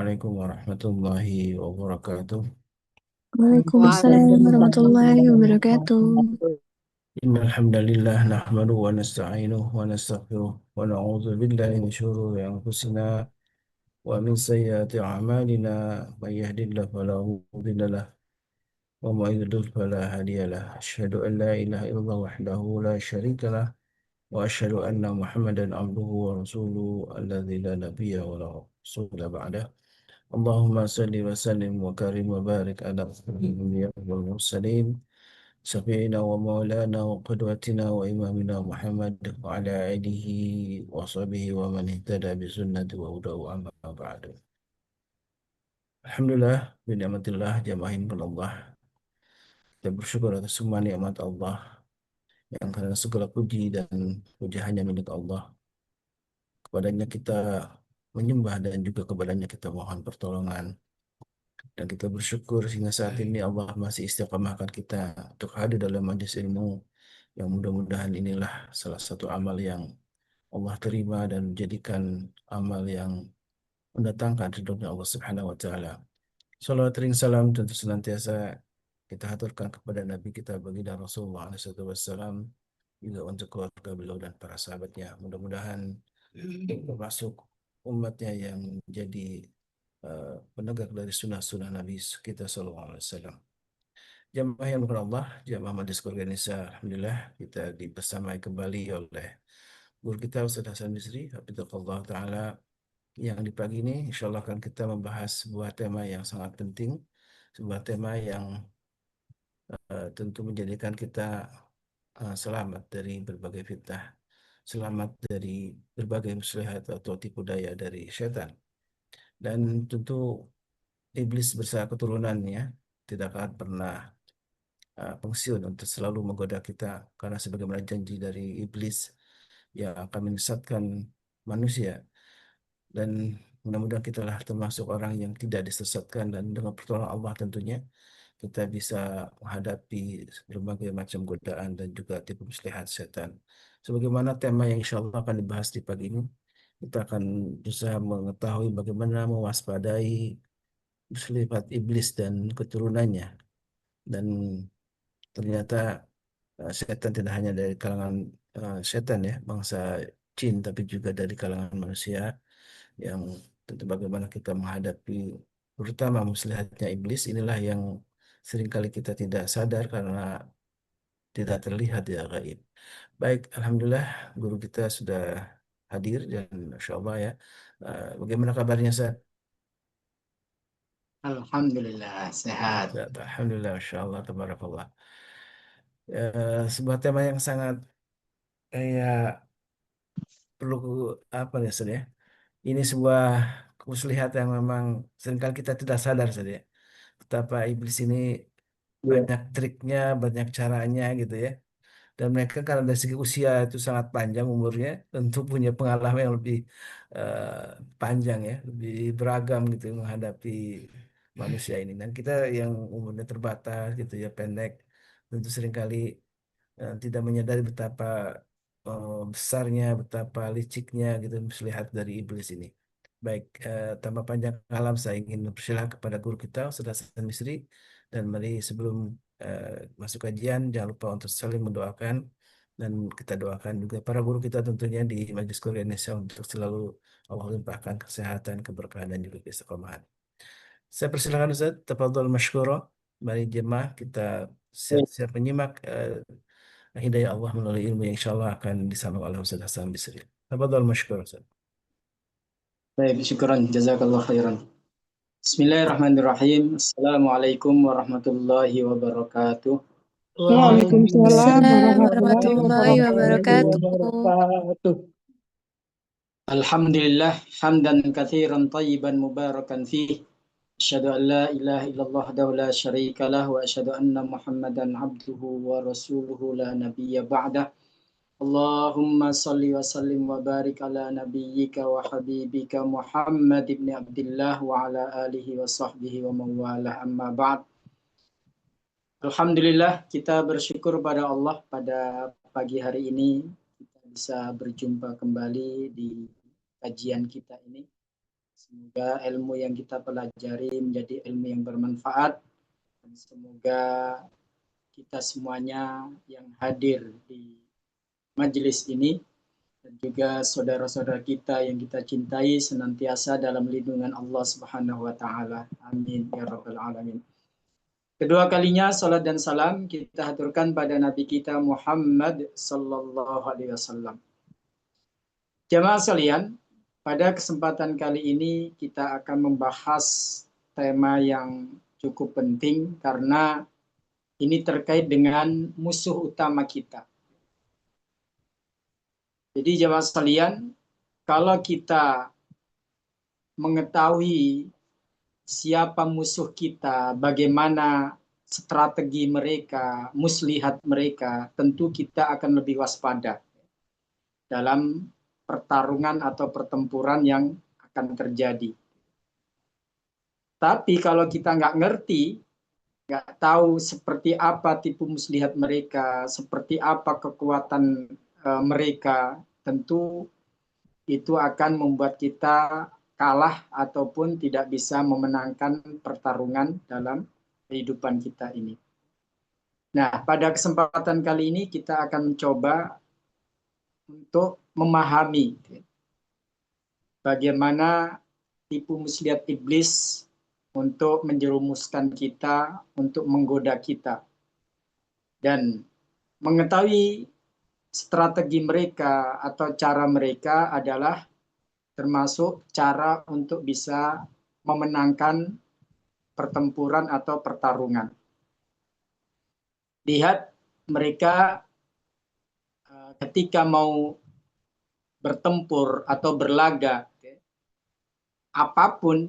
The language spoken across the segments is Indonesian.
Assalamualaikum warahmatullahi wabarakatuh. Waalaikumsalam Waalaikumsalam warahmatullahi warahmatullahi wabarakatuh. wabarakatuh. Innal hamdalillah nahmaduhu wa nasta'inuhu wa nastaghfiruh wa na'udzu billahi min shururi anfusina wa min sayyiati a'malina may yahdihillahu fala mudilla lahu wa may yudlil fala hadiya lahu. Asyhadu an la ilaha illallah wahdahu la syarika lah wa asyhadu anna Muhammadan abduhu wa rasuluhu alladzi la nabiyya wa la rasula ba'dah. Allahumma salli wa sallim wa karim wa barik ala sayyidina wal mursalin سفينا ومولانا وقدوتنا وإمامنا محمد وعلى آله وصحبه ومن اهتدى بسنته وهداه أما بعد. Alhamdulillah, binikmatillah, jamaah himpunan Allah. Kita bersyukur atas semua nikmat Allah yang karena segala puji dan puji hanya milik Allah. Kepadanya kita menyembah dan juga kepadanya kita mohon pertolongan. Dan kita bersyukur sehingga saat ini Allah masih istiqamahkan kita untuk hadir dalam majlis ilmu yang mudah-mudahan inilah salah satu amal yang Allah terima dan menjadikan amal yang mendatangkan ridhonya Allah Subhanahu wa taala. Salawat ring salam tentu senantiasa kita haturkan kepada Nabi kita baginda Rasulullah SAW, juga untuk keluarga beliau dan para sahabatnya. Mudah-mudahan termasuk umatnya yang menjadi penegak dari sunnah-sunnah Nabi kita Sallallahu Alaihi Wasallam. Jamaah yang bukan Allah, jamaah Majlis Keluarga Indonesia, Alhamdulillah kita dibersamai kembali oleh guru kita Ustaz Hasan Bisri, Hafizahullah Ta'ala, yang di pagi ini insya Allah akan kita membahas sebuah tema yang sangat penting, sebuah tema yang tentu menjadikan kita selamat dari berbagai fitnah, selamat dari berbagai muslihat atau tipu daya dari syaitan. Dan tentu iblis bersama keturunannya tidak akan pernah pensiun untuk selalu menggoda kita, karena sebagaimana janji dari iblis yang akan menyesatkan manusia. Dan mudah-mudahan kita lah termasuk orang yang tidak disesatkan, dan dengan pertolongan Allah tentunya kita bisa menghadapi berbagai macam godaan dan juga tipu muslihat setan. Sebagaimana tema yang insya Allah akan dibahas di pagi ini, kita akan berusaha mengetahui bagaimana mewaspadai muslihat iblis dan keturunannya. Dan ternyata setan tidak hanya dari kalangan setan ya, bangsa jin, tapi juga dari kalangan manusia, yang tentu bagaimana kita menghadapi terutama muslihatnya iblis inilah yang seringkali kita tidak sadar karena tidak terlihat ya gaib. Baik, Alhamdulillah guru kita sudah hadir dan Masya Allah ya. Bagaimana kabarnya Ustaz? Alhamdulillah sehat. Alhamdulillah, Masya Allah, Tabarakallah. Sebuah tema yang sangat kayak perlu apa ya Ustaz ya? Ini sebuah muslihat yang memang seringkali kita tidak sadar saja. Betapa iblis ini Ya. banyak triknya, banyak caranya gitu ya. Dan mereka karena dari segi usia itu sangat panjang umurnya, tentu punya pengalaman yang lebih eh, panjang ya, lebih beragam gitu menghadapi manusia ini. Dan kita yang umurnya terbatas gitu ya, pendek, tentu seringkali tidak menyadari betapa besarnya, betapa liciknya gitu melihat dari iblis ini. Baik, tanpa panjang kalam saya ingin mempersilahkan kepada guru kita, Ustaz Hasan Misri, dan mari sebelum masuk kajian jangan lupa untuk saling mendoakan, dan kita doakan juga para guru kita tentunya di Majelis Quran Indonesia untuk selalu Allah limpahkan kesehatan, keberkahan dan juga keistiqomahan. Saya persilakan Ustaz, tafadhol masykura. Mari jemaah kita siap-siap menyimak hidayah Allah melalui ilmu yang insya Allah akan disampaikan oleh Ustaz Hasan Bisri. Tafadhol masykura Ustaz. Baik, syukran. Jazakallah khairan. Bismillahirrahmanirrahim. Assalamualaikum warahmatullahi wabarakatuh. Waalaikumsalam Waalaikumsalam warahmatullahi warahmatullahi wabarakatuh. wabarakatuh. Alhamdulillah, hamdan katsiran tayyiban mubarakan fih. Asyhadu an la ilaha illallah wahdahu la syarika lah wa asyhadu anna Muhammadan abduhu wa rasuluhu la nabiyya ba'dah. Allahumma salli wa sallim wa barik ala nabiyyika wa habibika Muhammad ibn Abdullah wa ala alihi wa sahbihi wa mawalah amma ba'd. Alhamdulillah kita bersyukur pada Allah pada pagi hari ini kita bisa berjumpa kembali di kajian kita ini. Semoga ilmu yang kita pelajari menjadi ilmu yang bermanfaat. Dan semoga kita semuanya yang hadir di majelis ini dan juga saudara-saudara kita yang kita cintai senantiasa dalam lindungan Allah Subhanahu wa taala. Amin ya rabbal alamin. Kedua kalinya salat dan salam kita haturkan pada nabi kita Muhammad sallallahu alaihi wasallam. Jamaah sekalian, pada kesempatan kali ini kita akan membahas tema yang cukup penting karena ini terkait dengan musuh utama kita. Jadi jemaah sekalian, kalau kita mengetahui siapa musuh kita, bagaimana strategi mereka, muslihat mereka, tentu kita akan lebih waspada dalam pertarungan atau pertempuran yang akan terjadi. Tapi kalau kita nggak ngerti, nggak tahu seperti apa tipu muslihat mereka, seperti apa kekuatan mereka, tentu itu akan membuat kita kalah ataupun tidak bisa memenangkan pertarungan dalam kehidupan kita ini. Nah, pada kesempatan kali ini kita akan mencoba untuk memahami bagaimana tipu muslihat iblis untuk menjerumuskan kita, untuk menggoda kita. Dan mengetahui strategi mereka atau cara mereka adalah termasuk cara untuk bisa memenangkan pertempuran atau pertarungan. Lihat mereka ketika mau bertempur atau berlaga, apapun,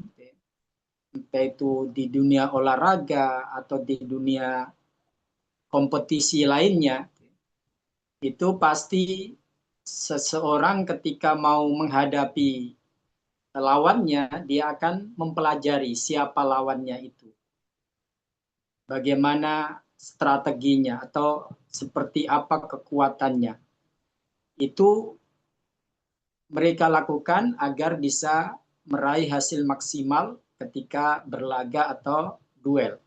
entah itu di dunia olahraga atau di dunia kompetisi lainnya, itu pasti seseorang ketika mau menghadapi lawannya, dia akan mempelajari siapa lawannya itu. Bagaimana strateginya atau seperti apa kekuatannya. Itu mereka lakukan agar bisa meraih hasil maksimal ketika berlaga atau duel.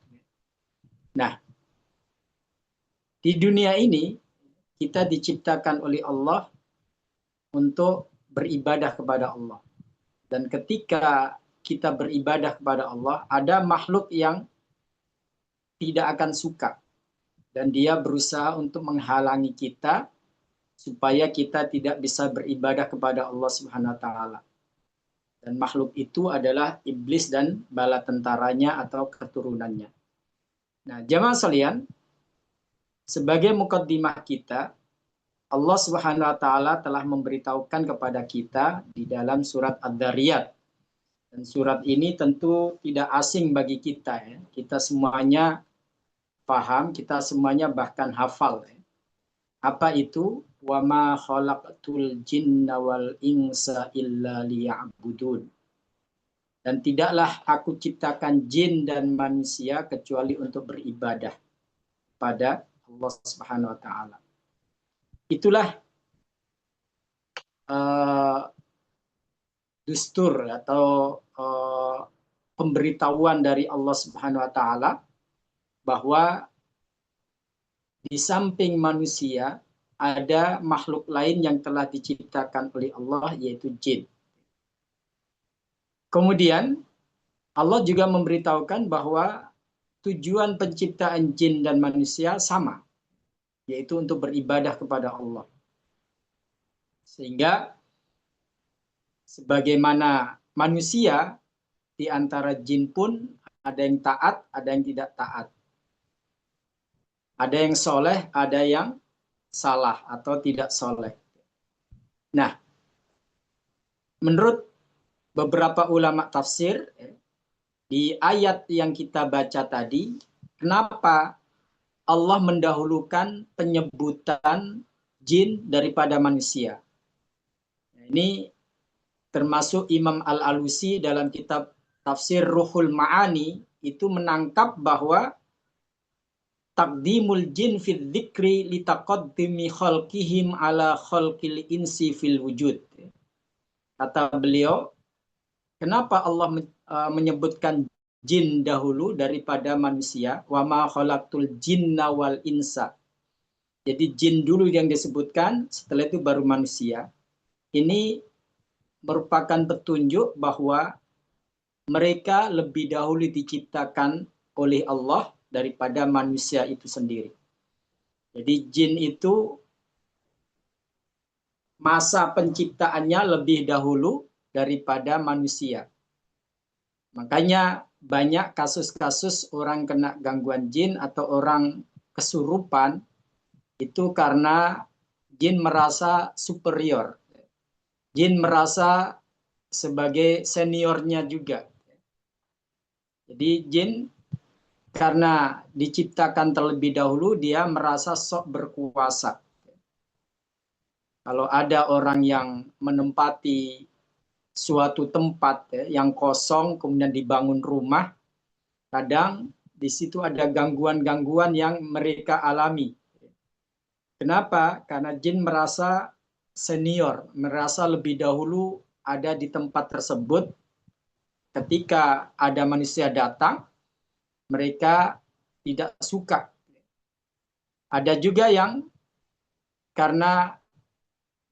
Nah, di dunia ini kita diciptakan oleh Allah untuk beribadah kepada Allah. Dan ketika kita beribadah kepada Allah, ada makhluk yang tidak akan suka. Dan dia berusaha untuk menghalangi kita supaya kita tidak bisa beribadah kepada Allah Subhanahu wa taala. Dan makhluk itu adalah iblis dan bala tentaranya atau keturunannya. Nah, jamaah sekalian, sebagai mukaddimah kita, Allah Subhanahu wa taala telah memberitahukan kepada kita di dalam surat Ad-Dzariyat. Dan surat ini tentu tidak asing bagi kita ya. Kita semuanya paham, kita semuanya bahkan hafal ya. Apa itu? Wa ma khalaqtul jinna wal insa illa liya'budun. Dan tidaklah aku ciptakan jin dan manusia kecuali untuk beribadah pada Allah Subhanahu wa taala. Itulah dustur atau pemberitahuan dari Allah Subhanahu wa taala bahwa di samping manusia ada makhluk lain yang telah diciptakan oleh Allah, yaitu jin. Kemudian Allah juga memberitahukan bahwa tujuan penciptaan jin dan manusia sama, yaitu untuk beribadah kepada Allah. Sehingga sebagaimana manusia, di antara jin pun ada yang taat, ada yang tidak taat. Ada yang soleh, ada yang salah atau tidak soleh. Nah, menurut beberapa ulama tafsir, di ayat yang kita baca tadi, kenapa Allah mendahulukan penyebutan jin daripada manusia? Ini termasuk Imam Al-Alusi dalam kitab tafsir Ruhul Ma'ani itu menangkap bahwa taqdimul jin fil dzikri litaqaddimi khalqihim ala khalqil insi fil wujud. Kata beliau, Kenapa Allah menyebutkan jin dahulu daripada manusia? Wa ma khalaqtul jinna wal insa. Jadi jin dulu yang disebutkan, setelah itu baru manusia. Ini merupakan petunjuk bahwa mereka lebih dahulu diciptakan oleh Allah daripada manusia itu sendiri. Jadi jin itu masa penciptaannya lebih dahulu daripada manusia. Makanya banyak kasus-kasus orang kena gangguan jin atau orang kesurupan itu karena jin merasa superior. Jin merasa sebagai seniornya juga. Jadi jin karena diciptakan terlebih dahulu dia merasa sok berkuasa. Kalau ada orang yang menempati suatu tempat yang kosong kemudian dibangun rumah, kadang di situ ada gangguan-gangguan yang mereka alami. Kenapa? Karena jin merasa senior, merasa lebih dahulu ada di tempat tersebut. Ketika ada manusia datang, mereka tidak suka. Ada juga yang karena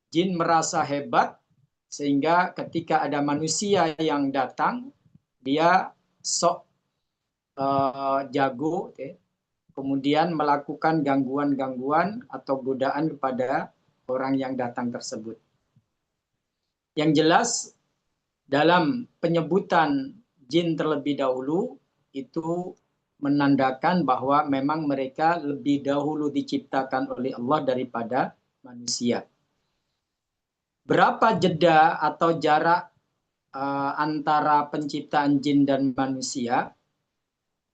jin merasa hebat, sehingga ketika ada manusia yang datang, dia sok jago, kemudian melakukan gangguan-gangguan atau godaan kepada orang yang datang tersebut. Yang jelas, dalam penyebutan jin terlebih dahulu, itu menandakan bahwa memang mereka lebih dahulu diciptakan oleh Allah daripada manusia. Berapa jeda atau jarak antara penciptaan jin dan manusia?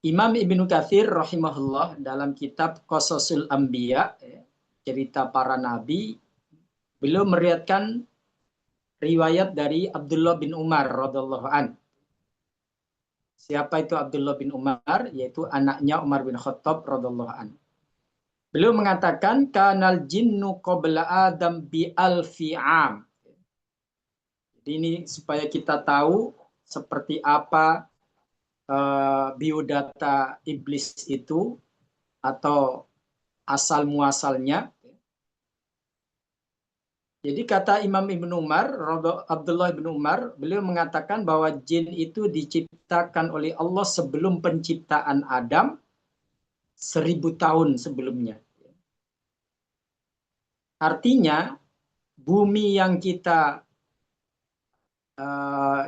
Imam Ibnu Katsir rahimahullah dalam kitab Qasasul Anbiya, cerita para nabi, beliau meriwayatkan riwayat dari Abdullah bin Umar radhiyallahu an. Siapa itu Abdullah bin Umar? Yaitu anaknya Umar bin Khattab radhiyallahu an. Beliau mengatakan kanal jinnu qabla Adam bi alfi am. Jadi ini supaya kita tahu seperti apa biodata iblis itu atau asal muasalnya. Jadi kata Imam Ibnu Umar, Abdullah bin Umar, beliau mengatakan bahwa jin itu diciptakan oleh Allah sebelum penciptaan Adam 1000 tahun sebelumnya. Artinya bumi yang kita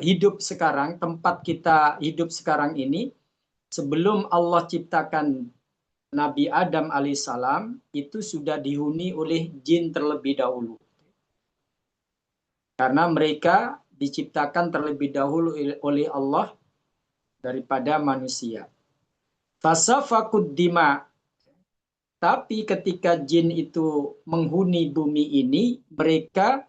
hidup sekarang, tempat kita hidup sekarang ini, sebelum Allah ciptakan Nabi Adam alaihissalam, itu sudah dihuni oleh jin terlebih dahulu. Karena mereka diciptakan terlebih dahulu oleh Allah daripada manusia. Fasafakud dima. Tapi ketika jin itu menghuni bumi ini, mereka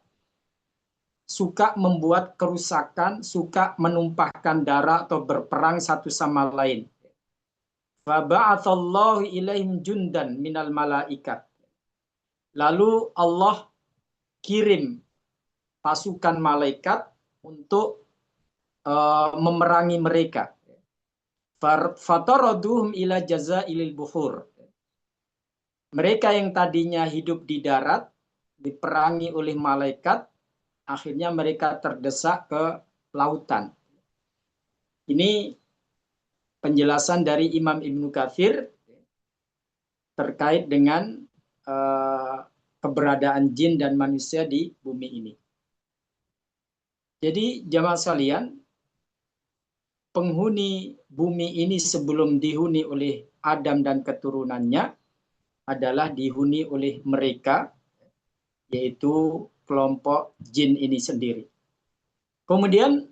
suka membuat kerusakan, suka menumpahkan darah atau berperang satu sama lain. Faba'atsallahu ilaihim jundan minal malaikat. Lalu Allah kirim pasukan malaikat untuk memerangi mereka. Fataraduhum ila jazailil buhur. Mereka yang tadinya hidup di darat diperangi oleh malaikat, akhirnya mereka terdesak ke lautan. Ini penjelasan dari Imam Ibnu Katsir terkait dengan keberadaan jin dan manusia di bumi ini. Jadi jamaah sekalian, penghuni bumi ini sebelum dihuni oleh Adam dan keturunannya adalah dihuni oleh mereka, yaitu kelompok jin ini sendiri. Kemudian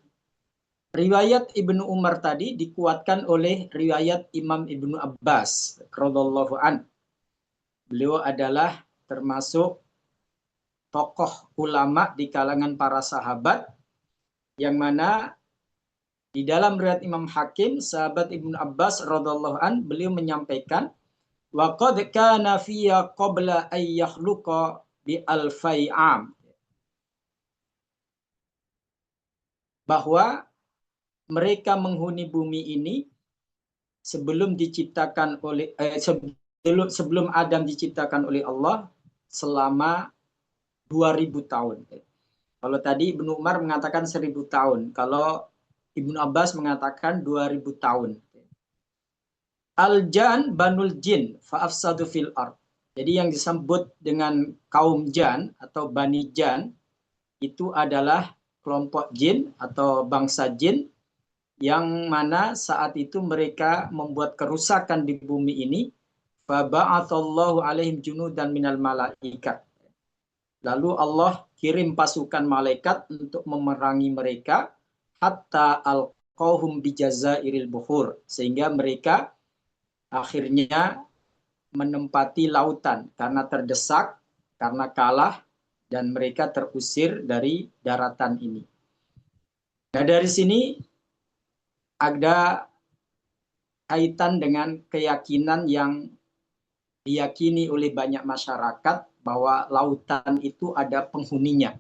riwayat Ibnu Umar tadi dikuatkan oleh riwayat Imam Ibnu Abbas radhiyallahu an. Beliau adalah termasuk tokoh ulama di kalangan para sahabat, yang mana di dalam riwayat Imam Hakim, sahabat Ibnu Abbas radhiyallahu an, beliau menyampaikan wa qad kana fiyya qabla ay yakhluqa bi alfai am, bahwa mereka menghuni bumi ini sebelum diciptakan oleh sebelum Adam diciptakan oleh Allah selama 2000 tahun. Kalau tadi Ibnu Umar mengatakan 1000 tahun, kalau Ibnu Abbas mengatakan 2000 tahun. Al-Jan Banul Jin fa'afsadu fil ard. Jadi yang disebut dengan kaum Jan atau Bani Jan itu adalah kelompok jin atau bangsa jin yang mana saat itu mereka membuat kerusakan di bumi ini. Faba'atsallahu alaihim junudan minal malaikat. Lalu Allah kirim pasukan malaikat untuk memerangi mereka hatta alqahum bijazairil buhur, sehingga mereka akhirnya menempati lautan karena terdesak, karena kalah, dan mereka terusir dari daratan ini. Nah, dari sini ada kaitan dengan keyakinan yang diyakini oleh banyak masyarakat bahwa lautan itu ada penghuninya.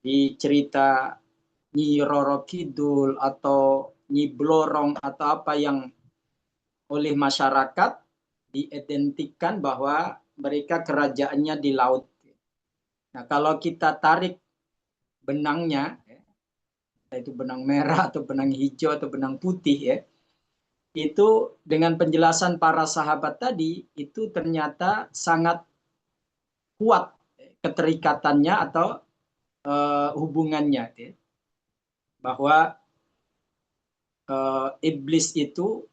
Di cerita Nyi Roro Kidul atau Nyi Blorong atau apa yang oleh masyarakat diidentikan bahwa mereka kerajaannya di laut. Nah, kalau kita tarik benangnya, yaitu benang merah atau benang hijau atau benang putih ya, itu dengan penjelasan para sahabat tadi itu ternyata sangat kuat keterikatannya atau hubungannya ya. Bahwa iblis itu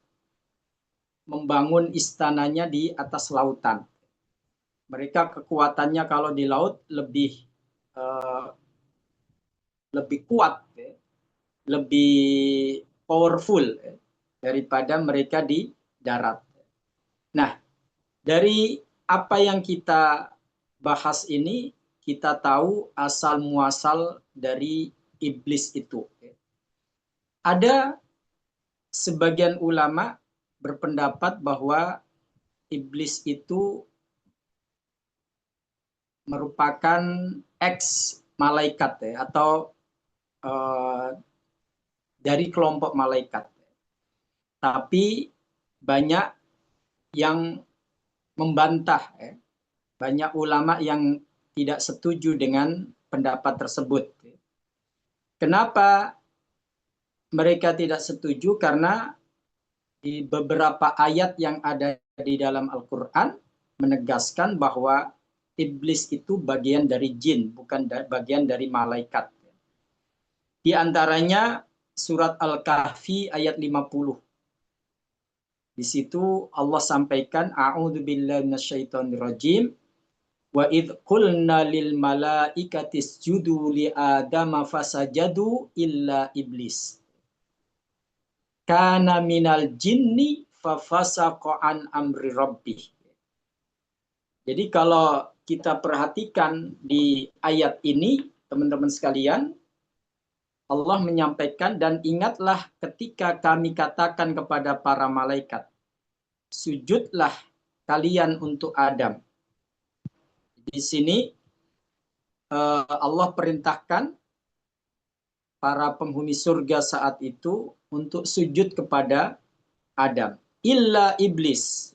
membangun istananya di atas lautan. Mereka kekuatannya kalau di laut lebih kuat, ya, lebih powerful ya, daripada mereka di darat. Nah, dari apa yang kita bahas ini, kita tahu asal muasal dari iblis itu. Ada sebagian ulama berpendapat bahwa iblis itu merupakan ex malaikat ya, atau dari kelompok malaikat. Tapi banyak yang membantah ya. Banyak ulama yang tidak setuju dengan pendapat tersebut. Kenapa mereka tidak setuju? Karena di beberapa ayat yang ada di dalam Al-Quran menegaskan bahwa iblis itu bagian dari jin, bukan bagian dari malaikat. Di antaranya surat Al-Kahfi ayat 50. Di situ Allah sampaikan, a'udzubillahi minasyaitonirrajim. Wa idh qulna lil malaikati isjudu li adama fasajadu illa iblis kana minal jinni fafasaqa an amri rabbih. Jadi kalau kita perhatikan di ayat ini, teman-teman sekalian, Allah menyampaikan, dan ingatlah ketika kami katakan kepada para malaikat, sujudlah kalian untuk Adam. Di sini Allah perintahkan para penghuni surga saat itu untuk sujud kepada Adam. Illa iblis.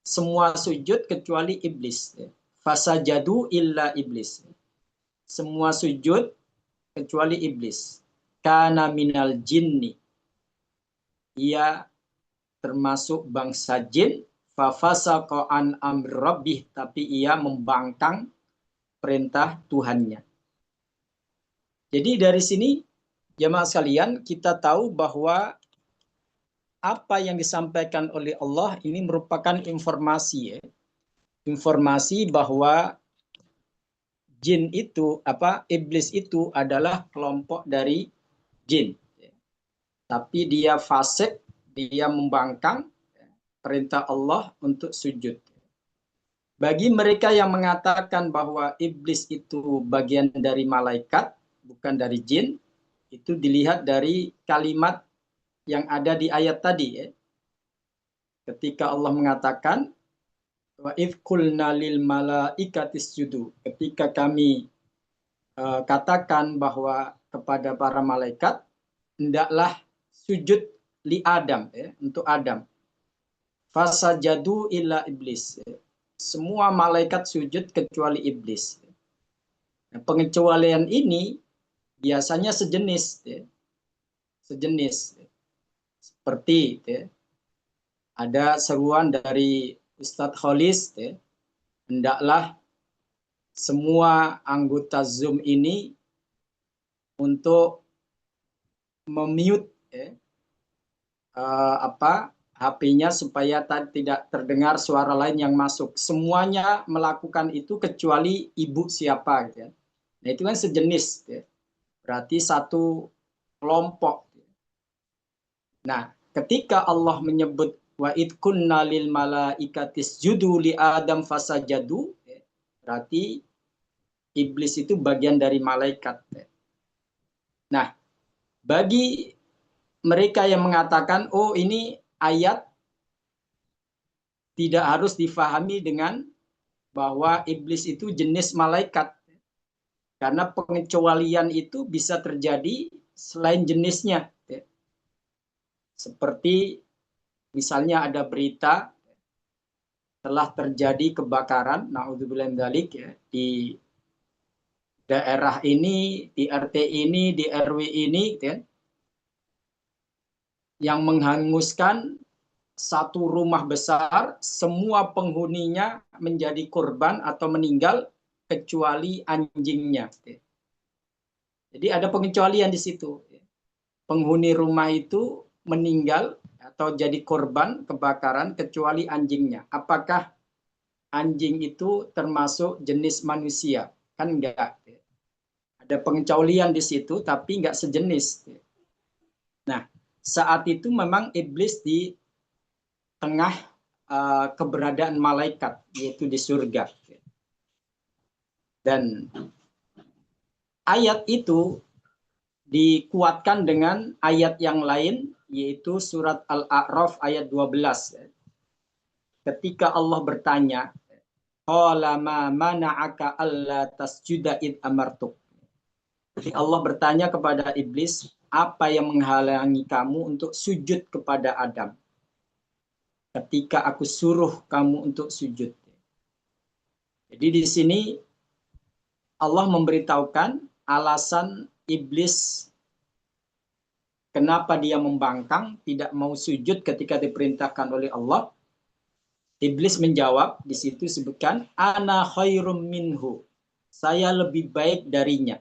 Semua sujud kecuali iblis. Fasajadu illa iblis. Semua sujud kecuali iblis. Kana minal jinni. Ia termasuk bangsa jin. Fafasaqa an amri rabbih. Tapi ia membangkang perintah Tuhannya. Jadi dari sini jemaah sekalian kita tahu bahwa apa yang disampaikan oleh Allah ini merupakan informasi ya. Informasi bahwa jin itu iblis itu adalah kelompok dari jin. Tapi dia fasik, dia membangkang perintah Allah untuk sujud. Bagi mereka yang mengatakan bahwa iblis itu bagian dari malaikat, bukan dari jin, itu dilihat dari kalimat yang ada di ayat tadi ya. Ketika Allah mengatakan wa idh qulna lil malaikati isjudu, ketika kami katakan bahwa kepada para malaikat, hendaklah sujud li Adam, ya, untuk Adam. Fasajadu illa iblis. Semua malaikat sujud kecuali iblis. Nah, pengecualian ini biasanya sejenis, ya. Sejenis. Seperti, ya, ada seruan dari Ustadz Kholis, ya, hendaklah semua anggota Zoom ini untuk memute, ya, HP-nya supaya tidak terdengar suara lain yang masuk. Semuanya melakukan itu kecuali ibu siapa, gitu, ya. Nah, itu kan sejenis, ya. Berarti satu kelompok. Nah, ketika Allah menyebut wa id kunna lil malaikatis judu li adam fasajadu, ya, berarti iblis itu bagian dari malaikat, ya. Nah, bagi mereka yang mengatakan, oh ini ayat tidak harus difahami dengan bahwa iblis itu jenis malaikat. Karena pengecualian itu bisa terjadi selain jenisnya. Seperti misalnya ada berita telah terjadi kebakaran, naudzubillah min dzalik, ya, di daerah ini, di RT ini, di RW ini, ya, yang menghanguskan satu rumah besar, semua penghuninya menjadi korban atau meninggal kecuali anjingnya. Jadi ada pengecualian di situ. Penghuni rumah itu meninggal atau jadi korban kebakaran kecuali anjingnya. Apakah anjing itu termasuk jenis manusia? Kan enggak. Ada pengecualian di situ tapi enggak sejenis. Nah, saat itu memang iblis di tengah keberadaan malaikat, yaitu di surga. Dan ayat itu dikuatkan dengan ayat yang lain, yaitu surat Al-A'raf ayat 12. Ketika Allah bertanya, qala ma mana'aka alla tasjuda id amartuk. Jadi Allah bertanya kepada iblis, apa yang menghalangi kamu untuk sujud kepada Adam ketika aku suruh kamu untuk sujud. Jadi di sini Allah memberitahukan alasan iblis kenapa dia membangkang, tidak mau sujud ketika diperintahkan oleh Allah. Iblis menjawab, di situ sebutkan, ana khairum minhu. Saya lebih baik darinya.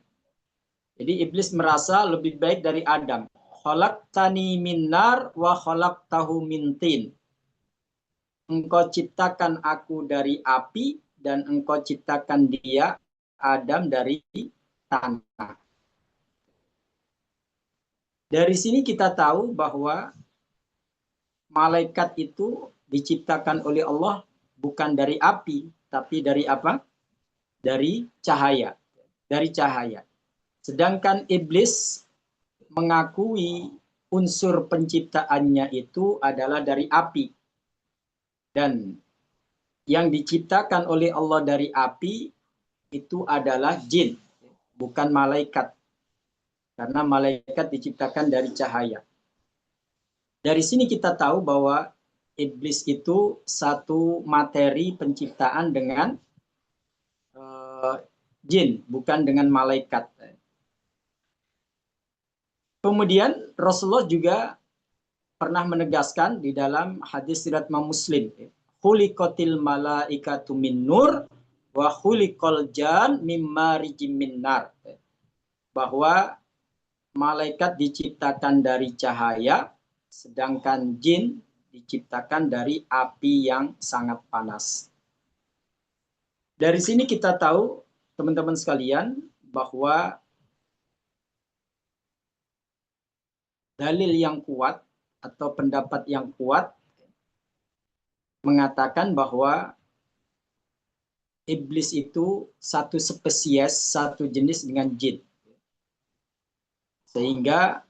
Jadi iblis merasa lebih baik dari Adam. Khalaqtani min nar wa khalaqtahu min tin. Engkau ciptakan aku dari api dan engkau ciptakan dia, Adam, dari tanah. Dari sini kita tahu bahwa malaikat itu diciptakan oleh Allah bukan dari api, tapi dari apa? Dari cahaya. Dari cahaya. Sedangkan iblis mengakui unsur penciptaannya itu adalah dari api. Dan yang diciptakan oleh Allah dari api itu adalah jin, bukan malaikat. Karena malaikat diciptakan dari cahaya. Dari sini kita tahu bahwa iblis itu satu materi penciptaan dengan jin, bukan dengan malaikat. Kemudian Rasulullah juga pernah menegaskan di dalam hadis riwayat Imam Muslim, khuliqatil malaikatu min nur wa khuliqal jan mimma rijim min nar. Bahwa malaikat diciptakan dari cahaya, sedangkan jin diciptakan dari api yang sangat panas. Dari sini kita tahu, teman-teman sekalian, bahwa dalil yang kuat atau pendapat yang kuat mengatakan bahwa iblis itu satu spesies, satu jenis dengan jin. Sehingga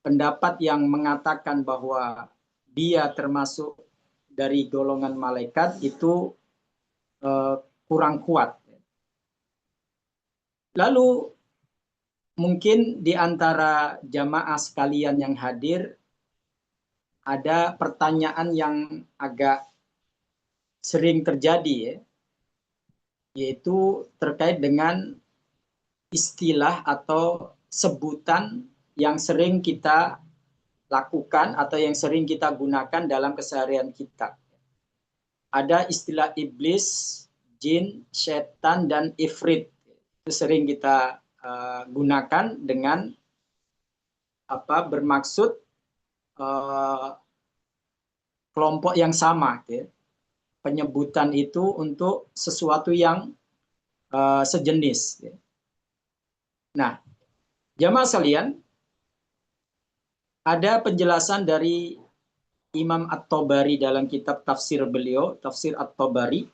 pendapat yang mengatakan bahwa dia termasuk dari golongan malaikat itu kurang kuat. Lalu mungkin di antara jamaah sekalian yang hadir ada pertanyaan yang agak sering terjadi ya, yaitu terkait dengan istilah atau sebutan yang sering kita lakukan atau yang sering kita gunakan dalam keseharian kita. Ada istilah iblis, jin, setan, dan ifrit. Itu sering kita gunakan dengan bermaksud kelompok yang sama. Ya. Penyebutan itu untuk sesuatu yang sejenis. Ya. Nah, jamaah sekalian, ada penjelasan dari Imam At-Tabari dalam kitab tafsir beliau, Tafsir At-Tabari.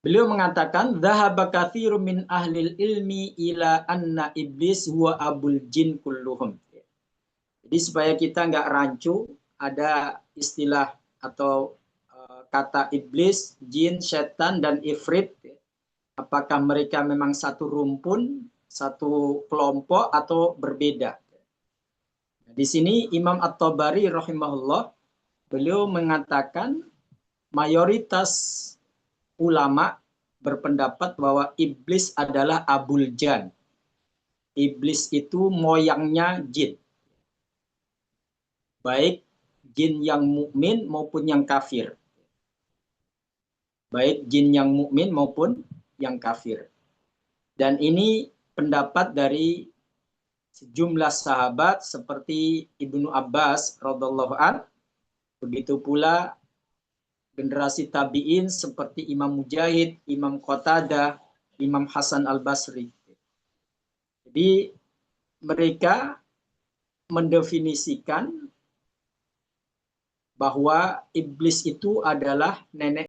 Beliau mengatakan, "Dhahaba katsirun min ahlil ilmi ila anna iblis huwa abul jin kulluhum." Jadi supaya kita nggak rancu, ada istilah atau kata iblis, jin, setan, dan ifrit. Apakah mereka memang satu rumpun, satu kelompok, atau berbeda? Di sini Imam At-Tabari rahimahullah, beliau mengatakan mayoritas ulama berpendapat bahwa iblis adalah abul jan. Iblis itu moyangnya jin. Baik jin yang mukmin maupun yang kafir. Baik jin yang mukmin maupun yang kafir. Dan ini pendapat dari sejumlah sahabat seperti Ibnu Abbas radhiallahu an, begitu pula generasi tabi'in seperti Imam Mujahid, Imam Qatadah, Imam Hasan Al-Basri. Jadi mereka mendefinisikan bahwa iblis itu adalah nenek